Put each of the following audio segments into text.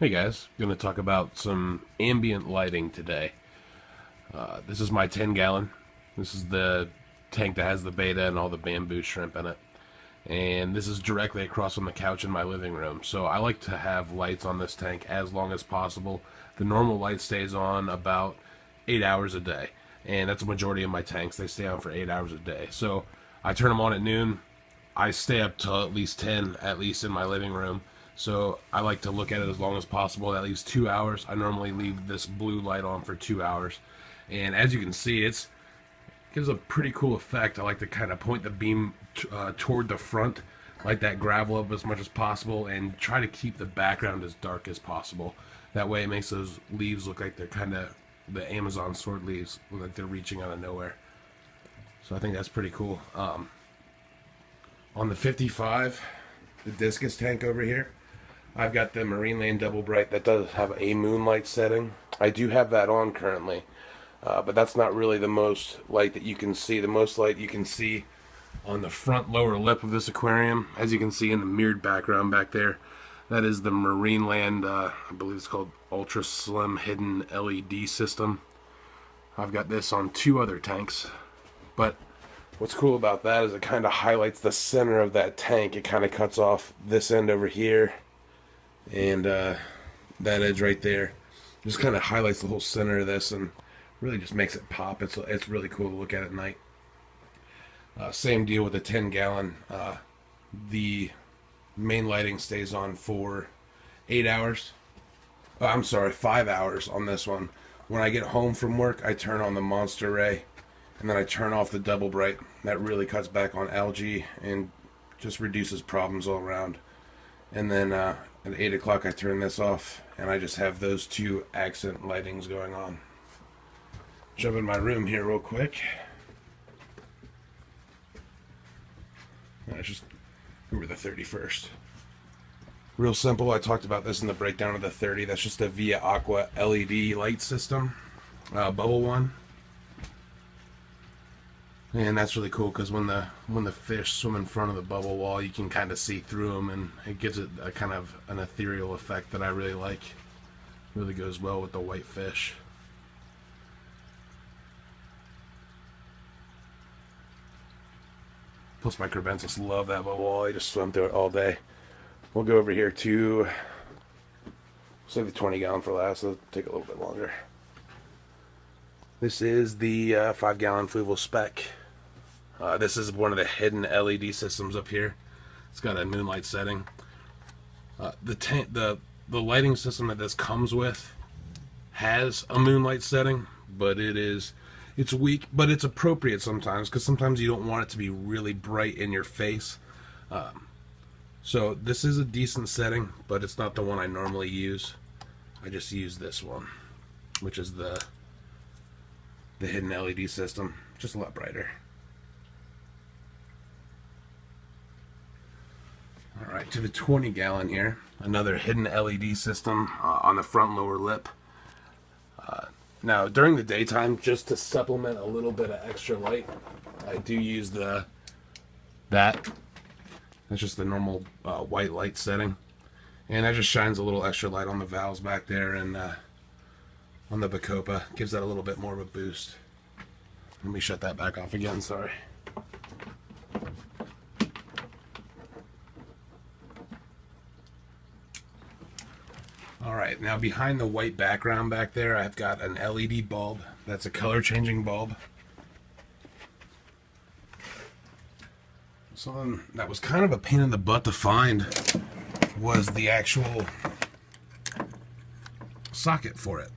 Hey guys, going to talk about some ambient lighting today. This is my 10 gallon. This is the tank that has the beta and all the bamboo shrimp in it. And this is directly across from the couch in my living room. So I like to have lights on this tank as long as possible. The normal light stays on about 8 hours a day. And that's the majority of my tanks. They stay on for 8 hours a day. So I turn them on at noon. I stay up till at least 10, at least in my living room. So I like to look at it as long as possible. That leaves 2 hours. I normally leave this blue light on for 2 hours. And as you can see, it gives a pretty cool effect. I like to kind of point the beam toward the front, light that gravel up as much as possible, and try to keep the background as dark as possible. That way it makes those leaves look like they're kind of the Amazon sword leaves, look like they're reaching out of nowhere. So I think that's pretty cool. On the 55, the discus tank over here, I've got the Marine Lane Double Bright that does have a moonlight setting. I do have that on currently, but that's not really the most light that you can see. The most light you can see on the front lower lip of this aquarium, as you can see in the mirrored background back there, that is the Marine Land, I believe it's called Ultra Slim Hidden LED system. I've got this on two other tanks, but what's cool about that is it kind of highlights the center of that tank. It kind of cuts off this end over here and that edge right there. Just kind of highlights the whole center of this and really just makes it pop. It's really cool to look at night. Same deal with the 10 gallon. The main lighting stays on for 8 hours. I'm sorry, 5 hours on this one. When I get home from work, I turn on the Monster Ray, and then I turn off the Double Bright. That really cuts back on algae and just reduces problems all around. And then at 8 o'clock I turn this off, and I just have those two accent lightings going on. Jump in my room here real quick. Let's just go over the 31st. Real simple, I talked about this in the breakdown of the 30. That's just a Via Aqua LED light system, bubble one. And that's really cool because when the fish swim in front of the bubble wall, you can kind of see through them, and it gives it a kind of an ethereal effect that I really like. Really goes well with the white fish. Plus my crevensis love that bubble wall. I just swim through it all day. We'll go over here to, save the 20 gallon for last. It'll take a little bit longer. This is the 5 gallon Fluval Spec. This is one of the hidden LED systems up here. It's got a moonlight setting. The lighting system that this comes with has a moonlight setting, but it's weak, but it's appropriate sometimes, because sometimes you don't want it to be really bright in your face. So this is a decent setting, but it's not the one I normally use. I just use this one, which is the hidden LED system, just a lot brighter. Alright, to the 20 gallon here, another hidden LED system on the front lower lip. Now, during the daytime, just to supplement a little bit of extra light, I do use that. That's just the normal white light setting. And that just shines a little extra light on the valves back there and on the Bacopa. Gives that a little bit more of a boost. Let me shut that back off again, sorry. Alright, now behind the white background back there, I've got an LED bulb. That's a color changing bulb. Something that was kind of a pain in the butt to find was the actual socket for it.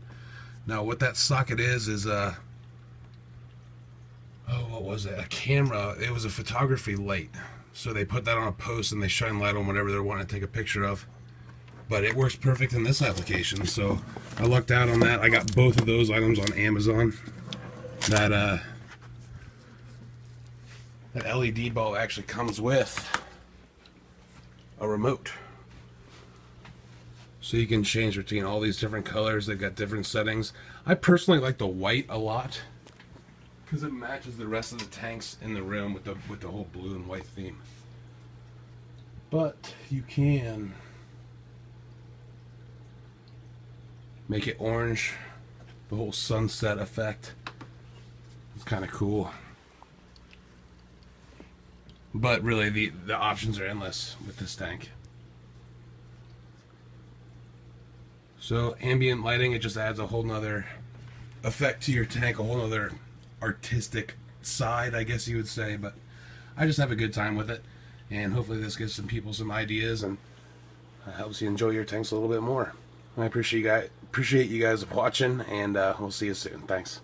Now what that socket is what was it? A camera. It was a photography light. So they put that on a post and they shine light on whatever they're wanting to take a picture of. But it works perfect in this application, so I lucked out on that. I got both of those items on Amazon. That LED bulb actually comes with a remote. So you can change between all these different colors. They've got different settings. I personally like the white a lot because it matches the rest of the tanks in the room with the whole blue and white theme. But you can make it orange, the whole sunset effect. It's kind of cool. But really, the options are endless with this tank. So ambient lighting, it just adds a whole nother effect to your tank, a whole nother artistic side, I guess you would say. But I just have a good time with it, and hopefully this gives some people some ideas and helps you enjoy your tanks a little bit more. I appreciate you guys watching, and we'll see you soon. Thanks.